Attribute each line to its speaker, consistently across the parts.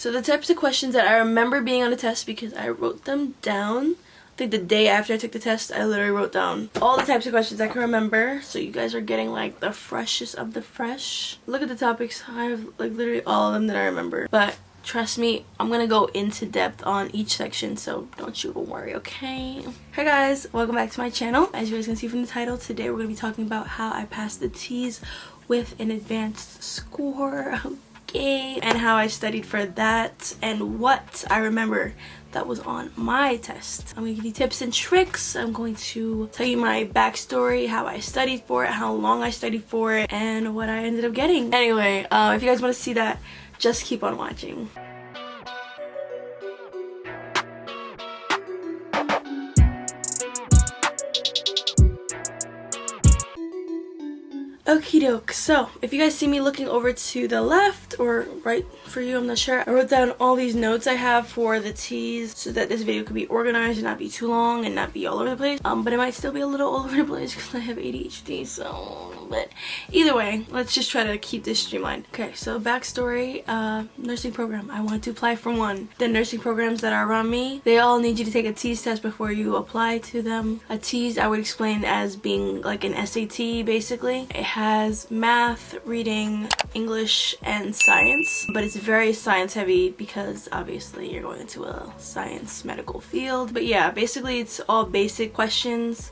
Speaker 1: So the types of questions that I remember being on the test, because I wrote them down. I think the day after I took the test, I literally wrote down all the types of questions I can remember. So you guys are getting like the freshest of the fresh. Look at the topics. I have like literally all of them that I remember. But trust me, I'm gonna go into depth on each section, so don't you worry, okay? Hey guys, welcome back to my channel. As you guys can see from the title, today we're gonna be talking about how I passed the TEAS with an advanced score. Okay, and how I studied for that and what I remember that was on my test. I'm gonna give you tips and tricks. I'm going to tell you my backstory, how I studied for it, how long I studied for it, and what I ended up getting. Anyway, if you guys want to see that, just keep on watching. Okie doke, so if you guys see me looking over to the left or right for you, I'm not sure, I wrote down all these notes I have for the TEAS so that this video could be organized and not be too long and not be all over the place. But it might still be a little all over the place because I have ADHD, so, but either way, let's just try to keep this streamlined. Okay, so backstory, nursing program. I wanted to apply for one. The nursing programs that are around me, they all need you to take a TEAS test before you apply to them. A TEAS I would explain as being like an SAT basically. It has math, reading, English, and science, but it's very science heavy because obviously you're going into a science medical field. But yeah, basically it's all basic questions.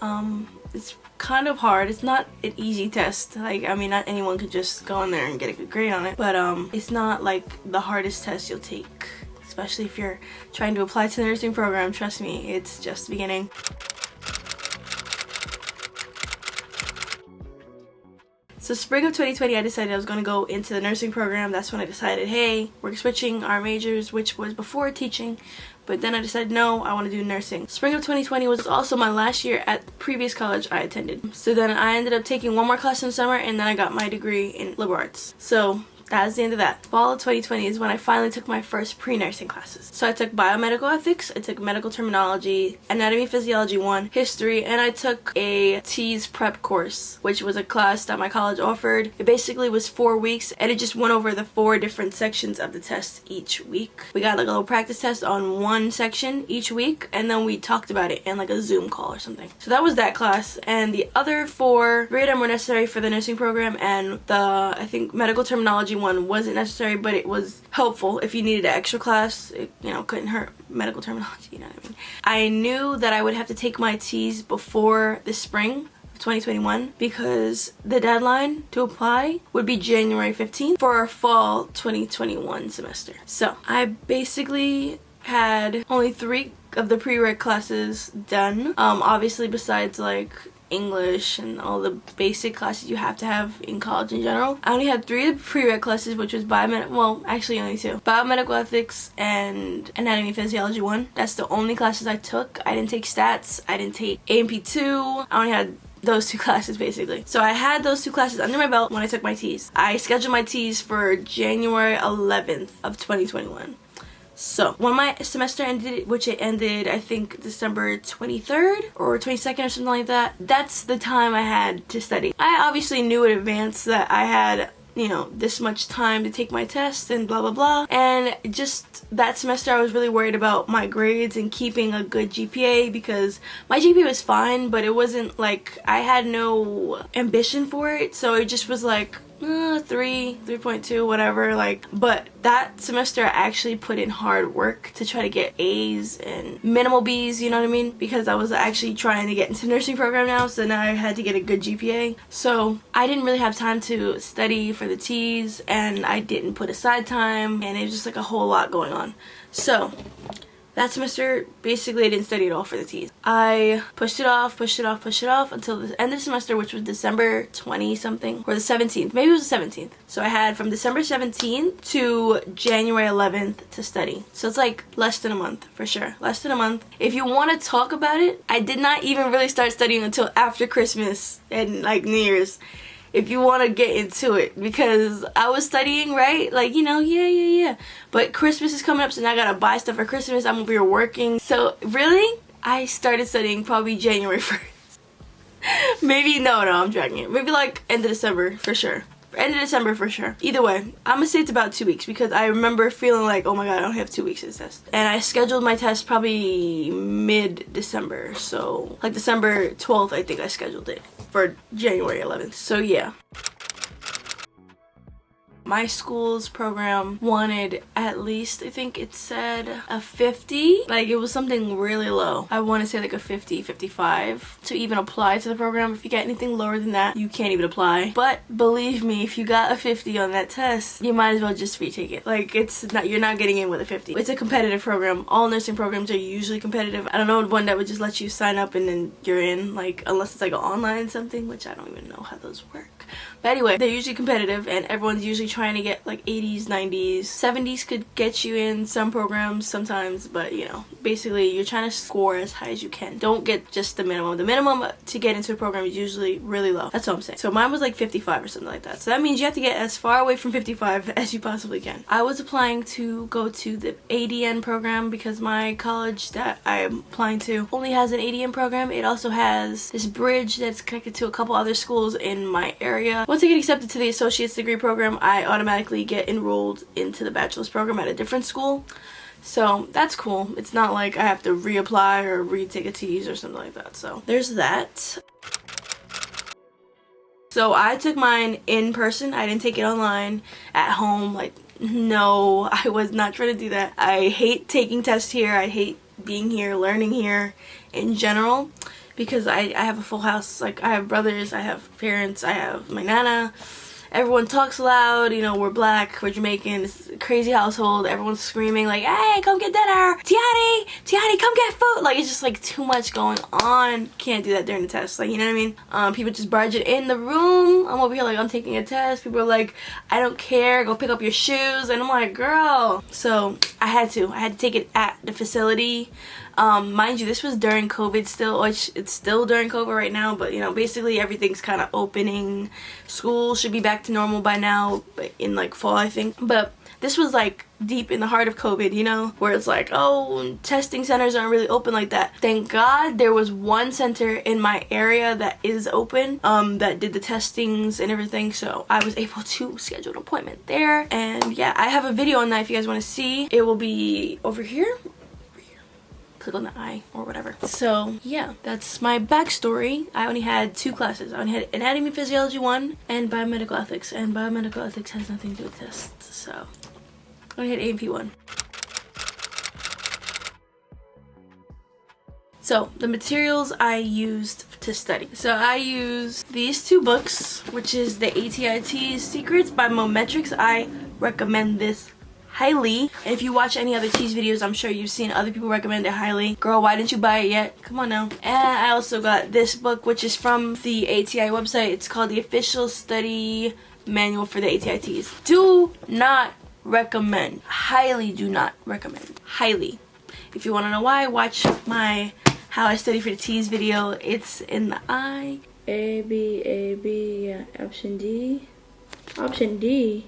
Speaker 1: It's kind of hard. It's not an easy test. Like, I mean, not anyone could just go in there and get a good grade on it, but it's not like the hardest test you'll take, especially if you're trying to apply to the nursing program. Trust me, it's just the beginning. So spring of 2020, I decided I was going to go into the nursing program. That's when I decided, hey, we're switching our majors, which was before teaching. But then I decided, no, I want to do nursing. Spring of 2020 was also my last year at the previous college I attended. So then I ended up taking one more class in the summer, and then I got my degree in liberal arts. So that's the end of that. Fall of 2020 is when I finally took my first pre-nursing classes. So I took biomedical ethics, I took medical terminology, anatomy physiology 1, history, and I took a TEAS prep course, which was a class that my college offered. It basically was 4 weeks, and it just went over the 4 different sections of the test each week. We got like a little practice test on one section each week, and then we talked about it in like a Zoom call or something. So that was that class, and the other 4, 3 of them were necessary for the nursing program, and the, I think, medical terminology one wasn't necessary, but it was helpful if you needed an extra class. It, you know, couldn't hurt. Medical terminology, you know what I mean. I knew that I would have to take my TEAS before the spring of 2021 because the deadline to apply would be January 15th for our fall 2021 semester. So I basically had only 3 of the prereq classes done. Obviously besides like English and all the basic classes you have to have in college in general. I only had 3 of the prereq classes, which was well, actually only 2. Biomedical ethics and anatomy physiology 1. That's the only classes I took. I didn't take stats. I didn't take A&P 2. I only had those 2 classes basically. So I had those 2 classes under my belt when I took my TEAS. I scheduled my TEAS for January 11th of 2021. So when my semester ended, which it ended I think December 23rd or 22nd or something like that, that's the time I had to study. I obviously knew in advance that I had, you know, this much time to take my test and blah blah blah, and just that semester I was really worried about my grades and keeping a good GPA because my GPA was fine, but it wasn't like, I had no ambition for it, so it just was like 3.2, whatever, like. But that semester I actually put in hard work to try to get A's and minimal B's, you know what I mean, because I was actually trying to get into the nursing program now, so now I had to get a good GPA. So I didn't really have time to study for the TEAS, and I didn't put aside time, and it was just like a whole lot going on. So that semester, basically, I didn't study at all for the TEAS. I pushed it off until the end of the semester, which was December 20-something, or the 17th. Maybe it was the 17th. So I had from December 17th to January 11th to study. So it's like less than a month, for sure. Less than a month. If you want to talk about it, I did not even really start studying until after Christmas and like New Year's. If you want to get into it, because I was studying, right? Like, you know, yeah. But Christmas is coming up, so now I gotta buy stuff for Christmas. I'm over here working. So, really? I started studying probably January 1st. Maybe, no, I'm dragging it. Maybe like end of December, for sure. End of December for sure. Either way, I'm gonna say it's about 2 weeks because I remember feeling like, oh my god, I only have 2 weeks to this test. And I scheduled my test probably mid-December. So like December 12th, I think I scheduled it for January 11th. So yeah. My school's program wanted at least, I think it said a 50. Like it was something really low. I want to say like a 50, 55 to even apply to the program. If you get anything lower than that, you can't even apply. But believe me, if you got a 50 on that test, you might as well just retake it. Like it's not, you're not getting in with a 50. It's a competitive program. All nursing programs are usually competitive. I don't know one that would just let you sign up and then you're in, like unless it's like an online something, which I don't even know how those work. But anyway, they're usually competitive and everyone's usually trying to get like 80s, 90s, 70s could get you in some programs sometimes, but you know, basically you're trying to score as high as you can. Don't get just the minimum. The minimum to get into a program is usually really low. That's all I'm saying. So mine was like 55 or something like that. So that means you have to get as far away from 55 as you possibly can. I was applying to go to the ADN program because my college that I'm applying to only has an ADN program. It also has this bridge that's connected to a couple other schools in my area. Once I get accepted to the associate's degree program, I automatically get enrolled into the bachelor's program at a different school. So that's cool. It's not like I have to reapply or retake a TEAS or something like that. So there's that. So I took mine in person. I didn't take it online at home. Like, no, I was not trying to do that. I hate taking tests here. I hate being here, learning here in general. Because I have a full house. Like I have brothers, I have parents, I have my nana. Everyone talks loud, you know, we're black, we're Jamaican, it's a crazy household. Everyone's screaming like, hey, come get dinner, Tiani, come get food. Like it's just like too much going on. Can't do that during the test, like, you know what I mean? People just barge it in the room. I'm over here like, I'm taking a test. People are like, I don't care, go pick up your shoes. And I'm like, girl. So I had to take it at the facility. Mind you, this was during COVID still, which it's still during COVID right now, but you know, basically everything's kind of opening. School should be back to normal by now, but in like fall, I think. But this was like deep in the heart of COVID, you know, where it's like, oh, testing centers aren't really open like that. Thank God there was one center in my area that is open, that did the testings and everything. So I was able to schedule an appointment there. And yeah, I have a video on that if you guys want to see. It will be over here. Click on the eye or whatever. So yeah, that's my backstory. I only had 2 classes. I only had Anatomy Physiology 1 and Biomedical Ethics, and Biomedical Ethics has nothing to do with tests, so I only had A&P 1. So the materials I used to study. So I used these 2 books, which is the ATI TEAS Secrets by Mometrics. I recommend this highly. And if you watch any other TEAS videos, I'm sure you've seen other people recommend it highly. Girl, why didn't you buy it yet? Come on now. And I also got this book, which is from the ATI website. It's called The Official Study Manual for the ATI TEAS. Do not recommend. Highly do not recommend. Highly. If you want to know why, watch my How I Study for the TEAS video. It's in the eye. A, B, yeah. Option D. Option D.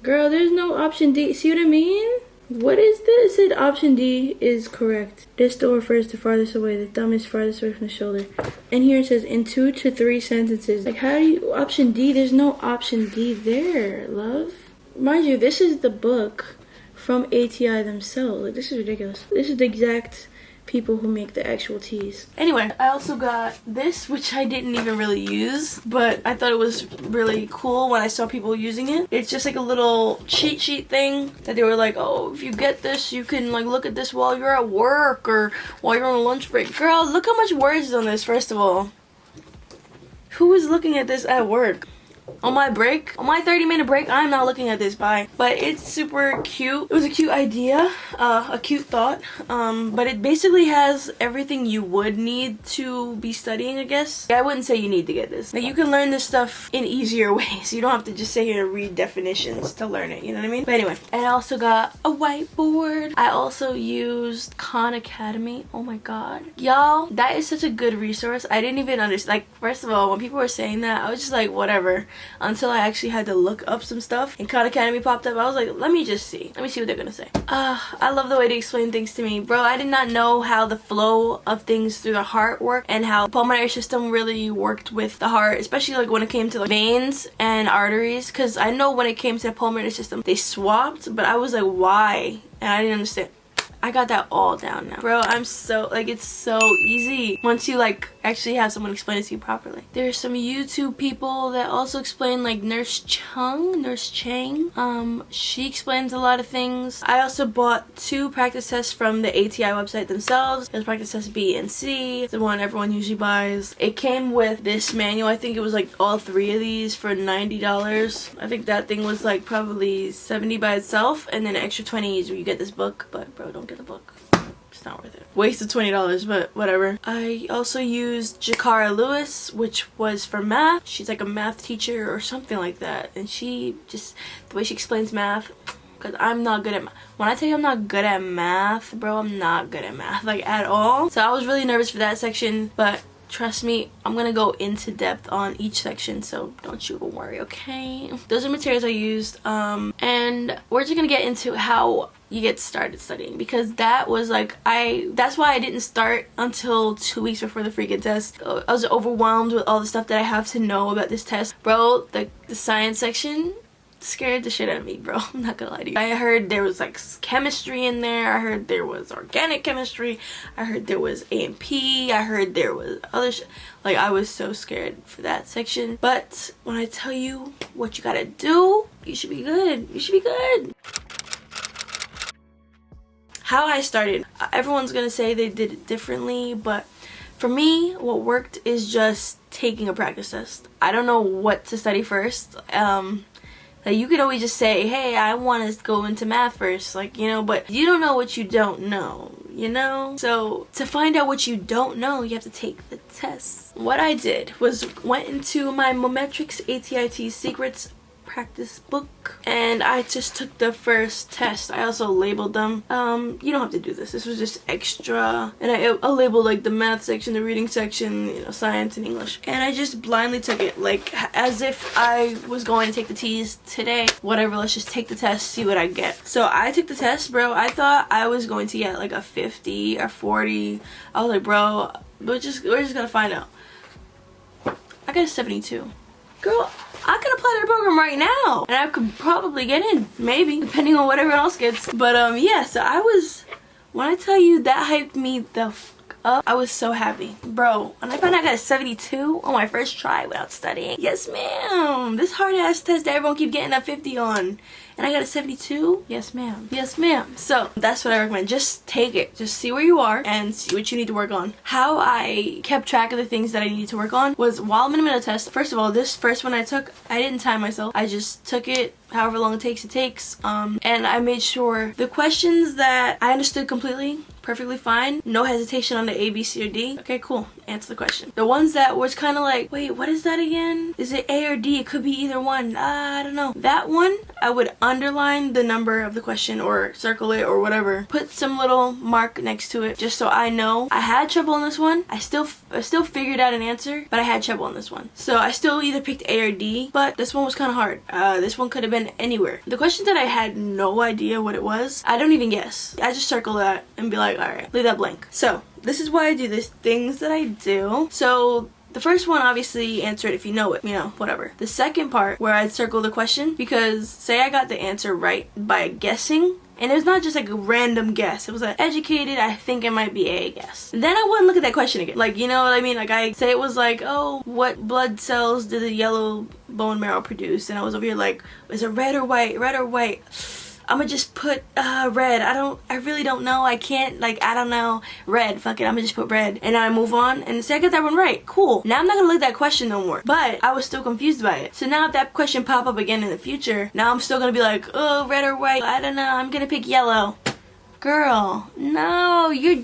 Speaker 1: Girl, there's no option D. See what I mean? What is this? It said option D is correct. Distal refers to farthest away. The thumb is farthest away from the shoulder. And here it says in 2 to 3 sentences. Like, how do you... Option D? There's no option D there, love. Mind you, this is the book from ATI themselves. Like, this is ridiculous. This is the exact people who make the actual TEAS. Anyway, I also got this, which I didn't even really use, but I thought it was really cool when I saw people using it. It's just like a little cheat sheet thing that they were like, oh, if you get this, you can like look at this while you're at work or while you're on a lunch break. Girl, look how much words is on this, first of all. Who is looking at this at work? On my break, on my 30-minute break, I'm not looking at this, bye. But it's super cute. It was a cute idea, a cute thought. But it basically has everything you would need to be studying, I guess. I wouldn't say you need to get this. Like, you can learn this stuff in easier ways. You don't have to just sit here and read definitions to learn it, you know what I mean? But anyway, and I also got a whiteboard. I also used Khan Academy. Oh my god. Y'all, that is such a good resource. I didn't even understand. Like, first of all, when people were saying that, I was just like, whatever. until I actually had to look up some stuff and Khan Academy popped up. I was like, let me see what they're gonna say. I love the way they explain things to me. Bro, I did not know how the flow of things through the heart worked and how the pulmonary system really worked with the heart, especially like when it came to like veins and arteries, because I know when it came to the pulmonary system they swapped, but I was like, why? And I didn't understand. I got that all down now. Bro, I'm so, like, it's so easy once you, like, actually have someone explain it to you properly. There's some YouTube people that also explain, like, Nurse Chang. She explains a lot of things. I also bought 2 practice tests from the ATI website themselves. There's practice test B and C, the one everyone usually buys. It came with this manual. I think it was, like, all 3 of these for $90. I think that thing was, like, probably $70 by itself, and then an extra $20 is where you get this book, but, bro, don't get the book. It's not worth it. Wasted $20, but whatever. I also used Jakara Lewis, which was for math. She's like a math teacher or something like that, and she just, the way she explains math, because I'm not good at math. When I tell you I'm not good at math, bro, I'm not good at math, like, at all. So I was really nervous for that section, but trust me, I'm gonna go into depth on each section, so don't you worry, okay? Those are materials I used, and we're just gonna get into how you get started studying, because that was like, that's why I didn't start until 2 weeks before the freaking test. I was overwhelmed with all the stuff that I have to know about this test. Bro, the science section scared the shit out of me, bro. I'm not gonna lie to you. I heard there was like chemistry in there. I heard there was organic chemistry. I heard there was A&P. I heard there was other shit. Like, I was so scared for that section. But when I tell you what you gotta do, you should be good. You should be good. How I started. Everyone's gonna say they did it differently, but for me, what worked is just taking a practice test. I don't know what to study first. Like, you could always just say, hey, I want to go into math first, like, you know, but you don't know what you don't know, you know? So to find out what you don't know, you have to take the test. What I did was went into my Mometrics ATI TEAS Secrets practice book, and I just took the first test. I also labeled them. You don't have to do this. This was just extra, and I labeled like the math section, the reading section, you know, science and English, and I just blindly took it, like as if I was going to take the TEAS today. Whatever, let's just take the test, see what I get. So I took the test, bro. I thought I was going to get like a 50 or 40. I was like, bro, we're just gonna find out. I got a 72. Girl, I could apply to the program right now, and I could probably get in, maybe, depending on what everyone else gets. But yeah, so when I tell you that hyped me the fuck up, I was so happy. Bro, when I found out I got a 72 on my first try without studying, yes ma'am, this hard ass test that everyone keep getting a 50 on, and I got a 72, yes ma'am, yes ma'am. So that's what I recommend. Just take it, just see where you are and see what you need to work on. How I kept track of the things that I needed to work on was, while I'm in the middle of the test, first of all, this first one I took, I didn't time myself. I just took it however long it takes, and I made sure the questions that I understood completely, perfectly fine, no hesitation on the A, B, C, or D. Okay, cool, answer the question. The ones that was kind of like, wait, what is that again? Is it A or D? It could be either one. I don't know. That one, I would underline the number of the question or circle it or whatever. Put some little mark next to it just so I know. I had trouble on this one. I still figured out an answer, but I had trouble on this one. So I still either picked A or D, but this one was kind of hard. This one could have been anywhere. The question that I had no idea what it was, I don't even guess. I just circle that and be like, alright, leave that blank. So this is why I do this, things that I do. So the first one, obviously, answer it if you know it, you know, whatever. The second part, where I'd circle the question, because say I got the answer right by guessing, and it was not just like a random guess. It was like, educated, I think it might be A guess. Then I wouldn't look at that question again. Like, you know what I mean? Like, I say it was like, oh, what blood cells did the yellow bone marrow produce? And I was over here like, is it red or white? Red or white? I'm gonna just put red. I really don't know. I can't, like, I don't know. Red, fuck it, I'm gonna just put red. And I move on and say I got that one right. Cool. Now I'm not gonna look at that question no more. But I was still confused by it. So now if that question pop up again in the future, now I'm still gonna be like, oh, red or white? I don't know. I'm gonna pick yellow. Girl, no, you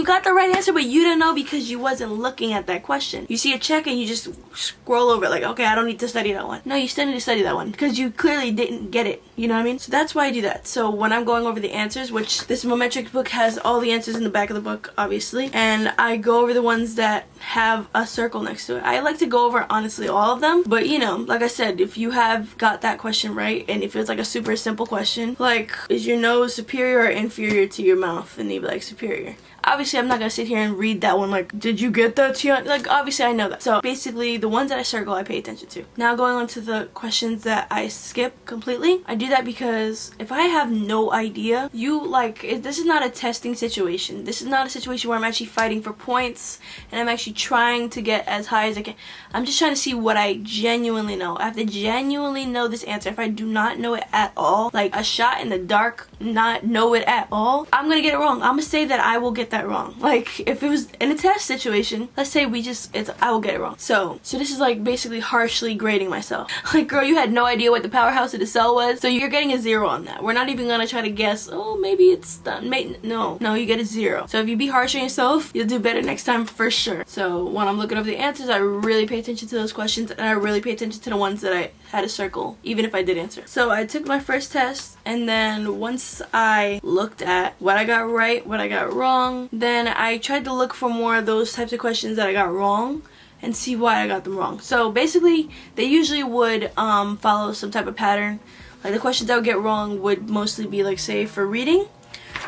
Speaker 1: got the right answer, but you didn't know because you wasn't looking at that question. You see a check and you just scroll over it like, okay, I don't need to study that one. No, you still need to study that one because you clearly didn't get it. You know what I mean? So that's why I do that. So when I'm going over the answers, which this Metrics book has all the answers in the back of the book, obviously, and I go over the ones that have a circle next to it. I like to go over, honestly, all of them, but you know, like I said, if you have got that question right, and if it's like a super simple question, like, is your nose superior or inferior to your mouth? And you'd be like, superior. Obviously, I'm not gonna sit here and read that one like, did you get that, Tiani? Like, obviously, I know that. So basically, the ones that I circle, I pay attention to. Now, going on to the questions that I skip completely, I do that because if I have no idea, this is not a testing situation. This is not a situation where I'm actually fighting for points and I'm actually trying to get as high as I can. I'm just trying to see what I genuinely know. I have to genuinely know this answer. If I do not know it at all, like a shot in the dark, not know it at all, I'm gonna get it wrong. I'm gonna say that I will get that wrong. Like, if it was in a test situation, let's say I will get it wrong. So this is like basically harshly grading myself. Like, girl, you had no idea what the powerhouse of the cell was, so you're getting a 0 on that. We're not even gonna try to guess, oh, maybe it's done. No, you get a 0. So if you be harsh on yourself, you'll do better next time for sure. So when I'm looking over the answers, I really pay attention to those questions, and I really pay attention to the ones that I had a circle, even if I did answer. So I took my first test, and then once I looked at what I got right, what I got wrong, then I tried to look for more of those types of questions that I got wrong and see why I got them wrong. So basically, they usually would follow some type of pattern. Like, the questions I would get wrong would mostly be, like, say for reading,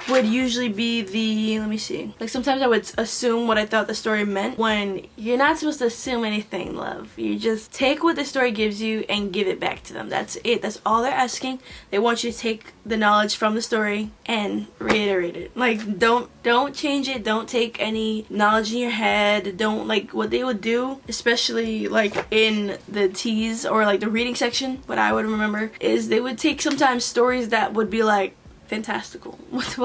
Speaker 1: would usually be let me see. Like, sometimes I would assume what I thought the story meant, when you're not supposed to assume anything, love. You just take what the story gives you and give it back to them. That's it. That's all they're asking. They want you to take the knowledge from the story and reiterate it. Like, don't change it. Don't take any knowledge in your head. Don't, like, what they would do, especially like in the TEAS or like the reading section, what I would remember is they would take sometimes stories that would be like fantastical. What's the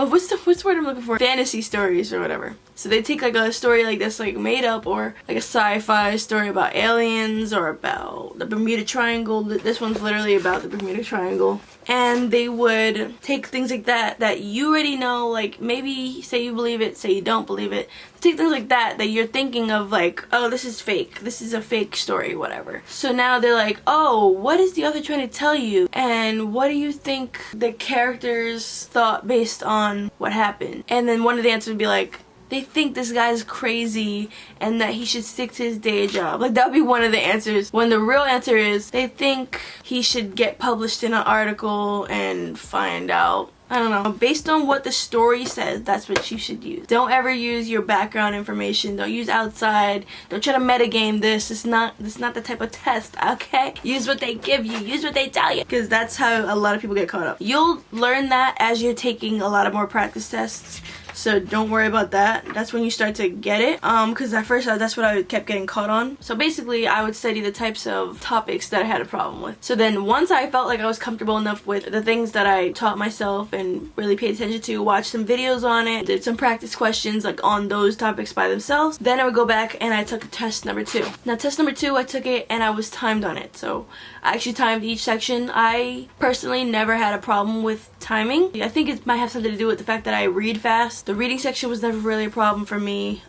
Speaker 1: word I'm looking for? Fantasy stories or whatever. So they take like a story like this, like made up, or like a sci-fi story about aliens or about the Bermuda Triangle. This one's literally about the Bermuda Triangle. And they would take things like that you already know, like maybe say you believe it, say you don't believe it. Take things like that you're thinking of, like, oh, this is fake. This is a fake story, whatever. So now they're like, oh, what is the author trying to tell you? And what do you think the characters thought based on what happened? And then one of the answers would be like, they think this guy's crazy and that he should stick to his day job. Like, that would be one of the answers. When the real answer is, they think he should get published in an article and find out. I don't know. Based on what the story says, that's what you should use. Don't ever use your background information. Don't use outside. Don't try to metagame this. It's not the type of test, okay? Use what they give you. Use what they tell you. Because that's how a lot of people get caught up. You'll learn that as you're taking a lot of more practice tests. So don't worry about that. That's when you start to get it. Because at first that's what I kept getting caught on. So basically, I would study the types of topics that I had a problem with. So then once I felt like I was comfortable enough with the things that I taught myself and really paid attention to, watched some videos on it, did some practice questions like on those topics by themselves, then I would go back and I took test number 2. Now, test number 2, I took it and I was timed on it. So I actually timed each section. I personally never had a problem with timing. I think it might have something to do with the fact that I read fast. The reading section was never really a problem for me.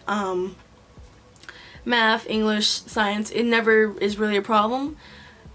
Speaker 1: Math, English, science, it never is really a problem.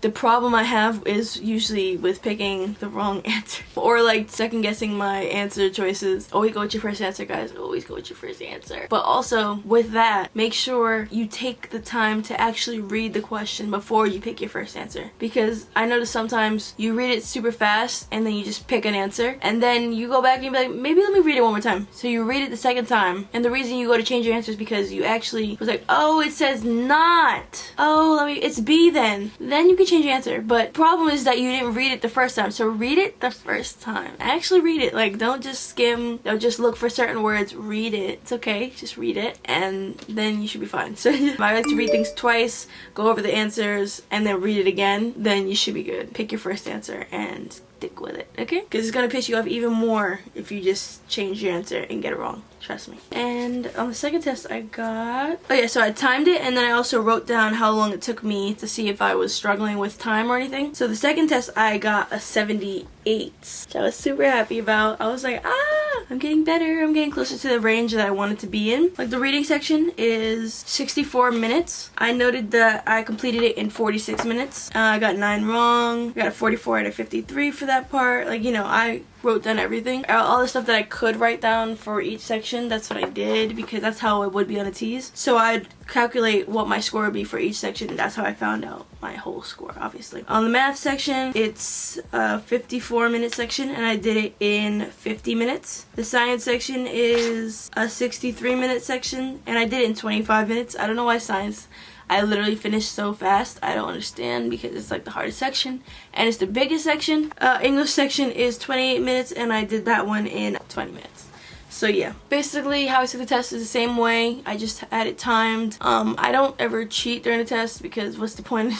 Speaker 1: The problem I have is usually with picking the wrong answer or like second guessing my answer choices. Always go with your first answer, guys. Always go with your first answer. But also with that, make sure you take the time to actually read the question before you pick your first answer. Because I notice sometimes you read it super fast and then you just pick an answer and then you go back and you be like, maybe let me read it one more time. So you read it the second time, and the reason you go to change your answer is because you actually was like, oh, it says not. Oh, it's B then. Then you can change your answer. But problem is that you didn't read it the first time. So read it the first time. Actually read it. Like, don't just skim. Don't just look for certain words. Read it. It's okay. Just read it and then you should be fine. So I like to read things twice, go over the answers, and then read it again. Then you should be good. Pick your first answer and stick with it, okay? Because it's gonna piss you off even more if you just change your answer and get it wrong. Trust me. And on the second test I got... oh yeah, so I timed it and then I also wrote down how long it took me to see if I was struggling with time or anything. So the second test I got a 78, which I was super happy about. I was like, ah! I'm getting better. I'm getting closer to the range that I wanted to be in. Like the reading section is 64 minutes. I noted that I completed it in 46 minutes. I got 9 wrong. I got a 44 out of 53 for that part. Like, you know, I wrote down everything. All the stuff that I could write down for each section, that's what I did because that's how it would be on a tease. So I'd calculate what my score would be for each section, and that's how I found out my whole score, obviously. On the math section, it's a 54-minute section, and I did it in 50 minutes. The science section is a 63-minute section, and I did it in 25 minutes. I don't know why science, I literally finished so fast. I don't understand because it's like the hardest section and it's the biggest section. English section is 28 minutes and I did that one in 20 minutes. So yeah, basically how I took the test is the same way. I just had it timed. I don't ever cheat during the test because what's the point?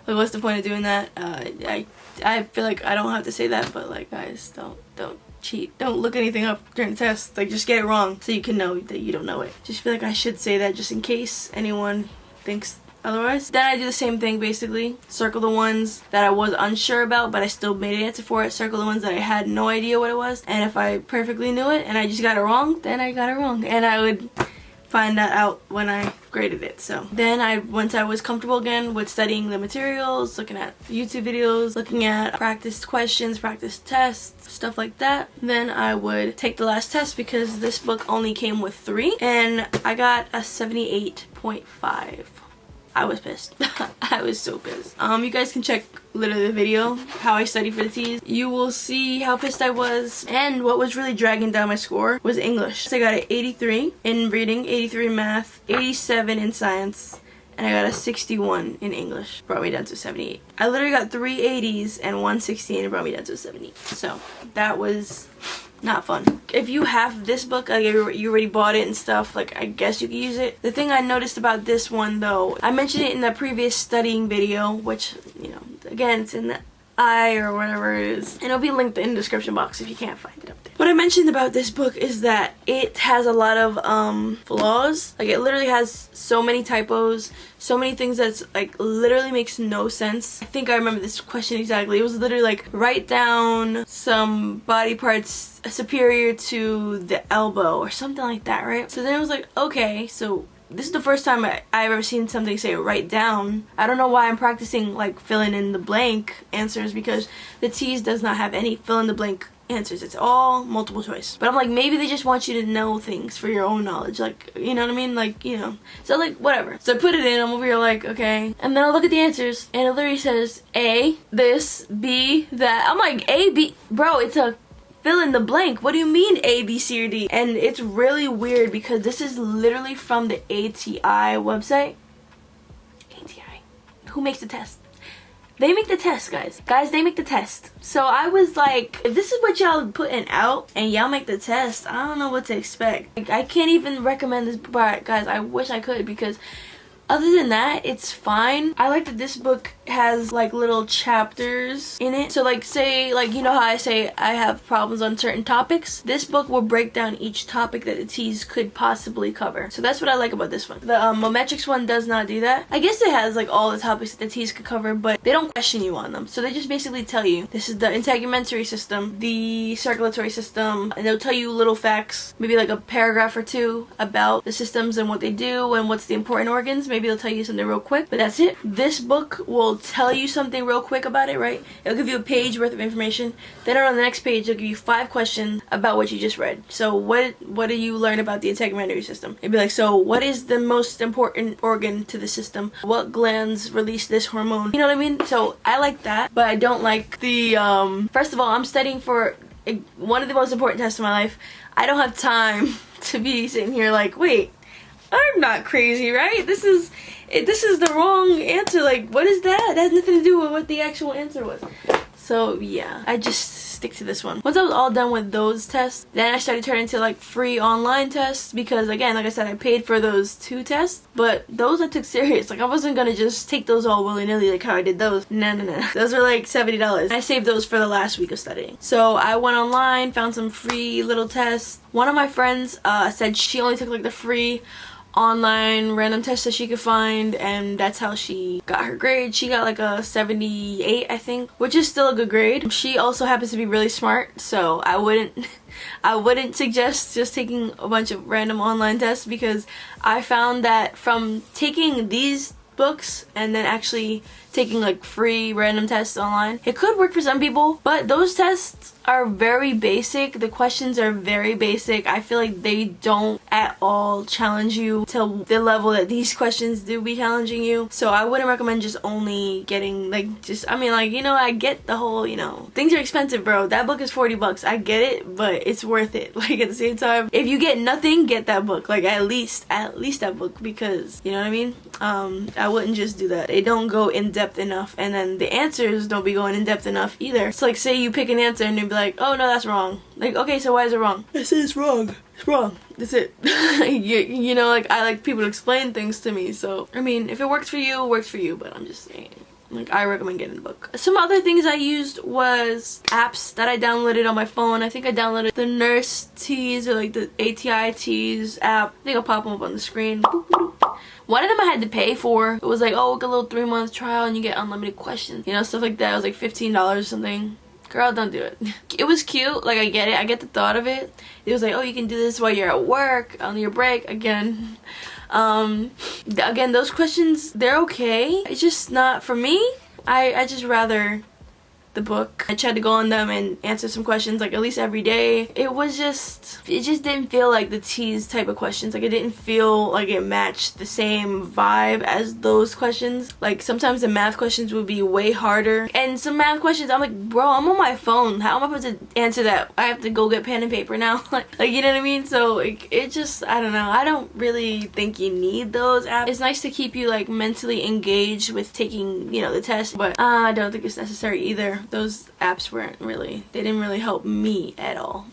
Speaker 1: Like, what's the point of doing that? I feel like I don't have to say that, but like, guys, don't cheat. Don't look anything up during the test. Like, just get it wrong so you can know that you don't know it. Just feel like I should say that just in case anyone thinks otherwise. Then I do the same thing basically. Circle the ones that I was unsure about but I still made an answer for it. Circle the ones that I had no idea what it was. And if I perfectly knew it and I just got it wrong, then I got it wrong. And I would find that out when I graded it. So then once I was comfortable again with studying the materials, looking at YouTube videos, looking at practice questions, practice tests, stuff like that, then I would take the last test because this book only came with 3 and I got a 78.5. I was pissed. I was so pissed. You guys can check literally the video, how I studied for the teas. You will see how pissed I was. And what was really dragging down my score was English. So I got an 83 in reading, 83 in math, 87 in science, and I got a 61 in English. Brought me down to 78. I literally got 3 80s and 116 and brought me down to 70. So that was not fun. If you have this book, like you already bought it and stuff, like I guess you could use it. The thing I noticed about this one though, I mentioned it in the previous studying video, which, you know, again, it's in the I or whatever it is, and it'll be linked in the description box if you can't find it up there. What I mentioned about this book is that it has a lot of flaws. Like, it literally has so many typos, so many things that's like literally makes no sense. I think I remember this question exactly. It was literally like, write down some body parts superior to the elbow or something like that, right? So then it was like, okay, so this is the first time I've ever seen something say write down. I don't know why I'm practicing like filling in the blank answers because the T's does not have any fill in the blank answers. It's all multiple choice. But I'm like, maybe they just want you to know things for your own knowledge. Like, you know what I mean? Like, you know. So like, whatever. So I put it in. I'm over here like, okay. And then I look at the answers and it literally says A, this, B, that. I'm like, A, B. Bro, it's a fill in the blank. What do you mean A, B, C, or D? And it's really weird because this is literally from the ATI website. ATI. Who makes the test? They make the test, guys. Guys, they make the test. So I was like, if this is what y'all putting out and y'all make the test, I don't know what to expect. Like, I can't even recommend this book, guys. I wish I could because other than that, it's fine. I like that this book has like little chapters in it. So like, say, like, you know how I say I have problems on certain topics? This book will break down each topic that the T's could possibly cover. So that's what I like about this one. The Mometrics one does not do that. I guess it has like all the topics that the T's could cover, but they don't question you on them. So they just basically tell you, this is the integumentary system, the circulatory system, and they'll tell you little facts, maybe like a paragraph or 2 about the systems and what they do and what's the important organs. Maybe they'll tell you something real quick, but that's it. This book will tell you something real quick about it, right? It'll give you a page worth of information. Then on the next page, it'll give you 5 questions about what you just read. So what do you learn about the integumentary system? It'd be like, so what is the most important organ to the system? What glands release this hormone? You know what I mean? So I like that, but I don't like the, first of all, I'm studying for one of the most important tests of my life. I don't have time to be sitting here like, wait, I'm not crazy, right? This is the wrong answer. Like, what is that? That has nothing to do with what the actual answer was. So yeah, I just stick to this one. Once I was all done with those tests, then I started turning to like free online tests because, again, like I said, I paid for those 2 tests, but those I took serious. Like, I wasn't gonna just take those all willy-nilly like how I did those. No. Those are like $70. I saved those for the last week of studying. So I went online, found some free little tests. One of my friends said she only took like the free online random tests that she could find, and that's how she got her grade. She got like a 78, I think, which is still a good grade. She also happens to be really smart, so I wouldn't suggest just taking a bunch of random online tests, because I found that from taking these books and then actually taking like free random tests online, it could work for some people, but those tests are very basic. The questions are very basic. I feel like they don't at all challenge you to the level that these questions do be challenging you. So I wouldn't recommend just only getting like just, I mean, like, you know, I get the whole, you know, things are expensive, bro. That book is 40 bucks. I get it, but it's worth it. Like, at the same time, if you get nothing, get that book. Like, at least that book, because, you know what I mean? I wouldn't just do that. They don't go in depth enough, and then the answers don't be going in depth enough either. It's like, say you pick an answer and you'd be like, oh no, that's wrong. Like, okay, so why is it wrong? I said it's wrong. It's wrong. That's it. you know, like, I like people to explain things to me. So, I mean, if it works for you, it works for you, but I'm just saying. Like, I recommend getting the book. Some other things I used was apps that I downloaded on my phone. I think I downloaded the Nurse Teas, or like the ATI Teas app. I think I'll pop them up on the screen. One of them I had to pay for. It was like, oh, like a little 3-month trial and you get unlimited questions. You know, stuff like that. It was like $15 or something. Girl, don't do it. It was cute. Like, I get it. I get the thought of it. It was like, oh, you can do this while you're at work, on your break. Again, those questions, they're okay. It's just not for me. I just rather the book. I tried to go on them and answer some questions like at least every day. It just didn't feel like the Teas type of questions. Like, it didn't feel like it matched the same vibe as those questions. Like, sometimes the math questions would be way harder, and some math questions I'm like, bro, I'm on my phone, how am I supposed to answer that? I have to go get pen and paper now. like, you know what I mean? So it just, I don't know, I don't really think you need those apps. It's nice to keep you like mentally engaged with taking, you know, the test, but I don't think it's necessary either. Those apps they didn't really help me at all.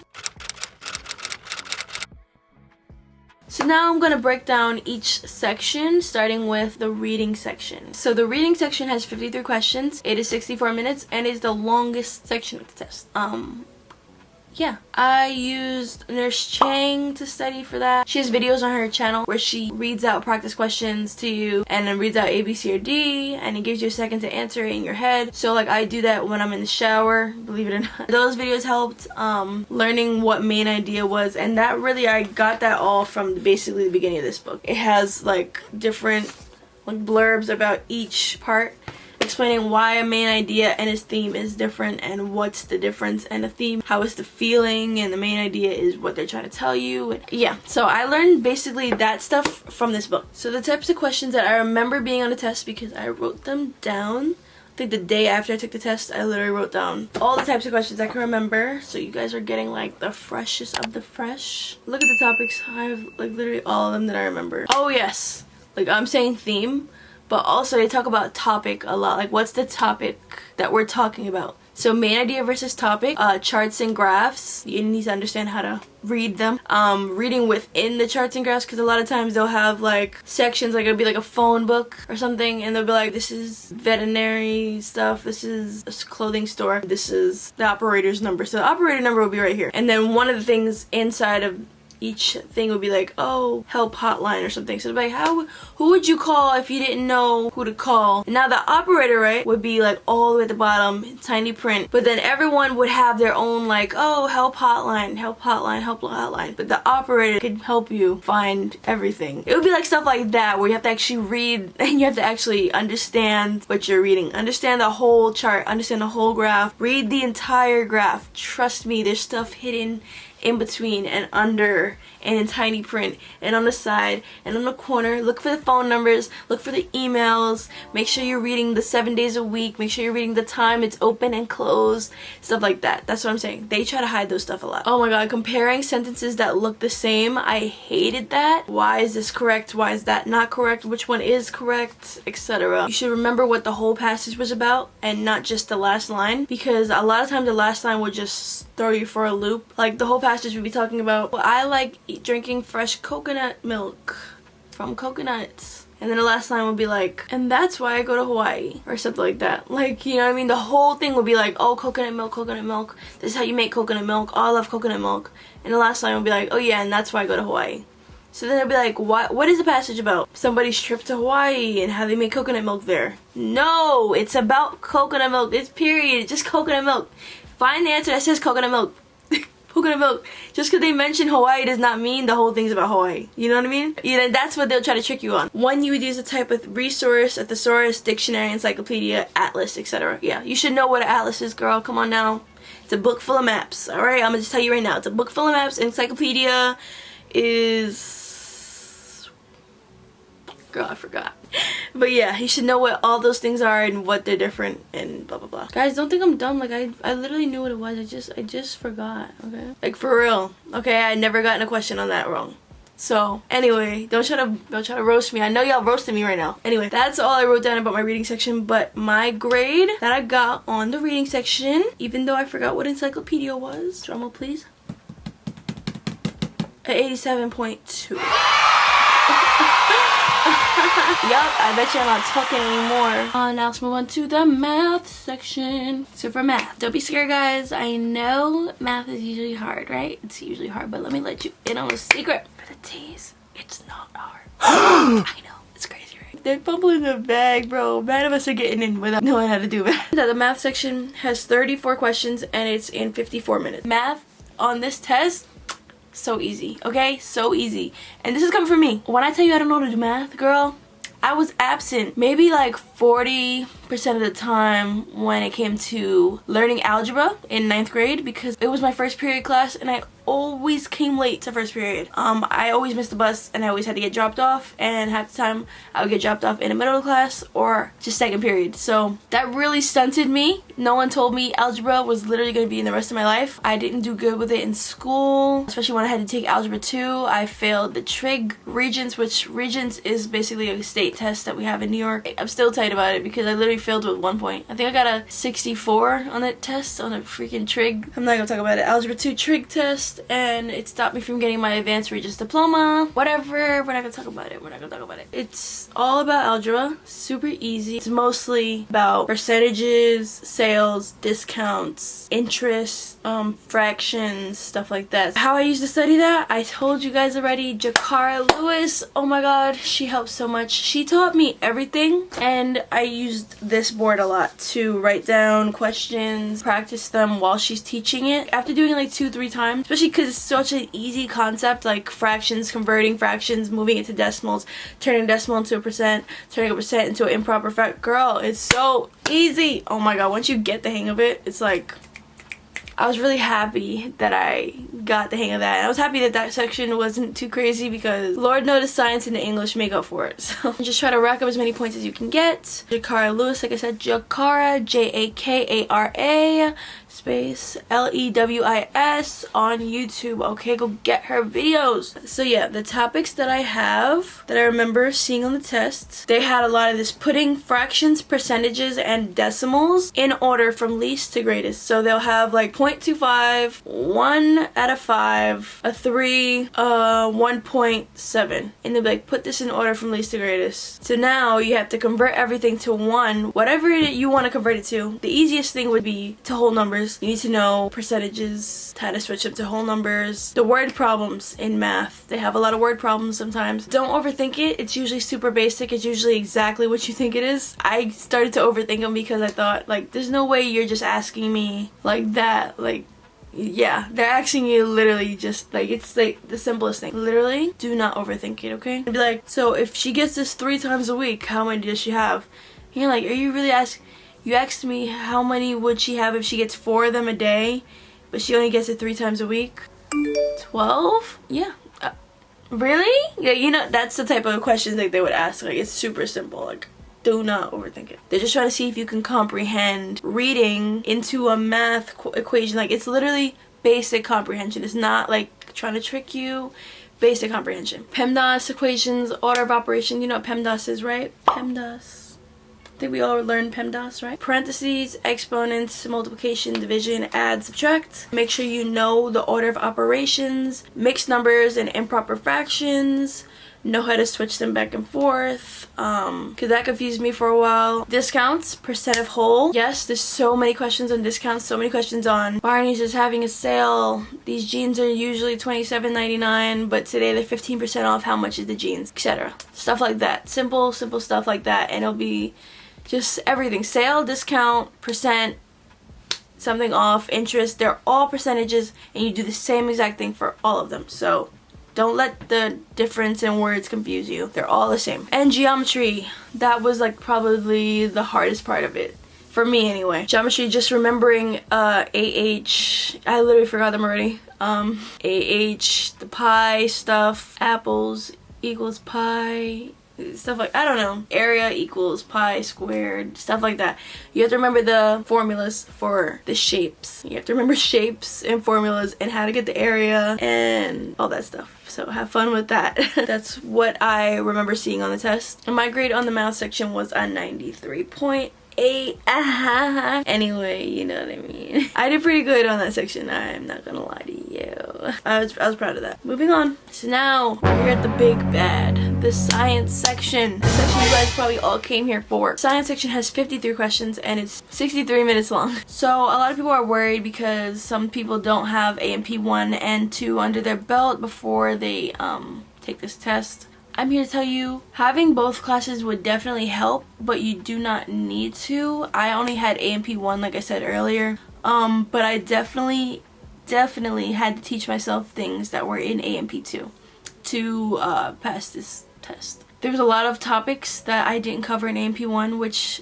Speaker 1: So now I'm going to break down each section, starting with the reading section. So the reading section has 53 questions. It is 64 minutes and is the longest section of the test. Yeah, I used Nurse Chang to study for that. She has videos on her channel where she reads out practice questions to you and then reads out A, B, C, or D, and it gives you a second to answer it in your head. So like, I do that when I'm in the shower, believe it or not. Those videos helped learning what main idea was, and that really, I got that all from basically the beginning of this book. It has like different like blurbs about each part, explaining why a main idea and its theme is different, and what's the difference, and the theme, how is the feeling, and the main idea is what they're trying to tell you. And yeah, so I learned basically that stuff from this book. So the types of questions that I remember being on the test, because I wrote them down. I think the day after I took the test, I literally wrote down all the types of questions I can remember, so you guys are getting like the freshest of the fresh. Look at the topics. I have like literally all of them that I remember. Oh yes, like I'm saying theme, but also they talk about topic a lot. Like, what's the topic that we're talking about? So main idea versus topic, charts and graphs. You need to understand how to read them. Reading within the charts and graphs, because a lot of times they'll have like sections, like it'll be like a phone book or something, and they'll be like, this is veterinary stuff, this is a clothing store, this is the operator's number. So the operator number will be right here. And then one of the things inside of each thing would be like, oh, help hotline or something. So it'd be like, who would you call if you didn't know who to call? And now the operator, right, would be like all the way at the bottom, tiny print. But then everyone would have their own like, oh, help hotline, help hotline, help hotline. But the operator could help you find everything. It would be like stuff like that, where you have to actually read and you have to actually understand what you're reading. Understand the whole chart, understand the whole graph, read the entire graph. Trust me, there's stuff hidden in between and under and in tiny print and on the side and on the corner. Look for the phone numbers, look for the emails, make sure you're reading the 7 days a week, make sure you're reading the time it's open and closed, stuff like that. That's what I'm saying. They try to hide those stuff a lot. Oh my god, comparing sentences that look the same, I hated that. Why is this correct? Why is that not correct? Which one is correct? Etc. You should remember what the whole passage was about and not just the last line, because a lot of times the last line would just throw you for a loop. Like, the whole passage would be talking about, well, I like drinking fresh coconut milk from coconuts. And then the last line would be like, and that's why I go to Hawaii, or something like that. Like, you know what I mean? The whole thing would be like, oh, coconut milk, coconut milk. This is how you make coconut milk. Oh, I love coconut milk. And the last line would be like, oh yeah, and that's why I go to Hawaii. So then they'll be like, what is the passage about? Somebody's trip to Hawaii and how they make coconut milk there. No, it's about coconut milk. It's period. Just coconut milk. Find the answer that says coconut milk. Coconut milk. Just because they mention Hawaii does not mean the whole thing's about Hawaii. You know what I mean? Yeah, that's what they'll try to trick you on. One, you would use a type of resource, a thesaurus, dictionary, encyclopedia, atlas, etc. Yeah, you should know what an atlas is, girl. Come on now. It's a book full of maps. Alright, I'm going to just tell you right now. It's a book full of maps. Encyclopedia is... Girl, I forgot. But yeah, you should know what all those things are and what they're different and blah blah blah. Guys, don't think I'm dumb. Like I literally knew what it was. I just forgot. Okay, like for real. Okay, I never gotten a question on that wrong. So anyway, don't try to roast me. I know y'all roasting me right now. Anyway, that's all I wrote down about my reading section. But my grade that I got on the reading section, even though I forgot what encyclopedia was, drumroll please, at 87.2. Yup, I bet you I'm not talking anymore. Now let's move on to the math section. So for math, don't be scared guys. I know math is usually hard, right? It's usually hard, but let me let you in on a secret. For the T's, it's not hard. I know, it's crazy, right? They're fumbling the bag, bro. None of us are getting in without knowing how to do math. The math section has 34 questions and it's in 54 minutes. Math on this test, so easy, okay? So easy. And this is coming from me. When I tell you I don't know how to do math, girl, I was absent maybe like 40% of the time when it came to learning algebra in 9th grade because it was my first period class and I always came late to first period. I always missed the bus and I always had to get dropped off, and half the time I would get dropped off in the middle of class or just second period. So that really stunted me. No one told me algebra was literally going to be in the rest of my life. I didn't do good with it in school, especially when I had to take algebra 2. I failed the trig regents, which regents is basically a state test that we have in New York. I'm still tight about it because I literally failed with 1 point. I think I got a 64 on that test on a freaking trig. I'm not gonna talk about it. Algebra 2 trig test, and it stopped me from getting my advanced regents diploma. Whatever, we're not gonna talk about it. We're not gonna talk about it. It's all about algebra. Super easy. It's mostly about percentages, sales, discounts, interest, fractions, stuff like that. How I used to study that, I told you guys already. Jakara Lewis, oh my god, she helped so much. She taught me everything, and I used this board a lot to write down questions, practice them while she's teaching it. After doing it like 2-3 times, especially because it's such an easy concept, like fractions, converting fractions, moving it to decimals, turning a decimal into a percent, turning a percent into an improper fract. Girl, it's so easy. Oh my god, once you get the hang of it, it's like, I was really happy that I got the hang of that. And I was happy that that section wasn't too crazy because Lord knows the science and the English make up for it. So just try to rack up as many points as you can get. Jakara Lewis, like I said, Jakara, Jakara space Lewis on YouTube. Okay, go get her videos. So yeah, the topics that I have that I remember seeing on the test, they had a lot of this putting fractions, percentages, and decimals in order from least to greatest. So they'll have like 0.25, 1 out of 5, a 3, 1.7, and they'll be like, put this in order from least to greatest. So now you have to convert everything to 1, whatever you want to convert it to. The easiest thing would be to whole numbers. You need to know percentages, how to switch them to whole numbers. The word problems in math, they have a lot of word problems sometimes. Don't overthink it. It's usually super basic. It's usually exactly what you think it is. I started to overthink them because I thought, like, there's no way you're just asking me like that. Like, yeah, they're asking you literally just like, it's like the simplest thing. Literally, do not overthink it, okay? I'd be like, so if she gets this 3 times a week, how many does she have? And you're like, are you really asking? You asked me how many would she have if she gets 4 of them a day, but she only gets it 3 times a week? 12? Yeah. Really? Yeah, you know, that's the type of questions like they would ask. Like, it's super simple. Like, do not overthink it. They're just trying to see if you can comprehend reading into a math equation. Like, it's literally basic comprehension. It's not like trying to trick you. Basic comprehension. PEMDAS equations, order of operation. You know what PEMDAS is, right? PEMDAS. I think we all learned PEMDAS, right? Parentheses, exponents, multiplication, division, add, subtract. Make sure you know the order of operations, mixed numbers and improper fractions, know how to switch them back and forth, because that confused me for a while. Discounts, percent of whole. Yes, there's so many questions on discounts, so many questions on Barney's is having a sale. These jeans are usually $27.99, but today they're 15% off. How much is the jeans, etc. Stuff like that. Simple stuff like that, and it'll be just everything. Sale, discount, percent, something off, interest. They're all percentages, and you do the same exact thing for all of them. So don't let the difference in words confuse you. They're all the same. And geometry, that was like probably the hardest part of it. For me anyway. Geometry, just remembering AH, I literally forgot them already. AH, the pi stuff, apples equals pi, stuff like, I don't know, area equals pi squared, stuff like that. You have to remember the formulas for the shapes. You have to remember shapes and formulas and how to get the area and all that stuff. So have fun with that. That's what I remember seeing on the test. And my grade on the math section was a 93.8. Anyway, you know what I mean. I did pretty good on that section, I'm not gonna lie to you. I was proud of that. Moving on. So now we're at the big bad, the science section. The section you guys probably all came here for. Science section has 53 questions and it's 63 minutes long. So a lot of people are worried because some people don't have A&P 1 and 2 under their belt before they take this test. I'm here to tell you, having both classes would definitely help, but you do not need to. I only had A&P 1, like I said earlier, but I definitely had to teach myself things that were in A&P 2 to pass this test. There was a lot of topics that I didn't cover in A&P 1, which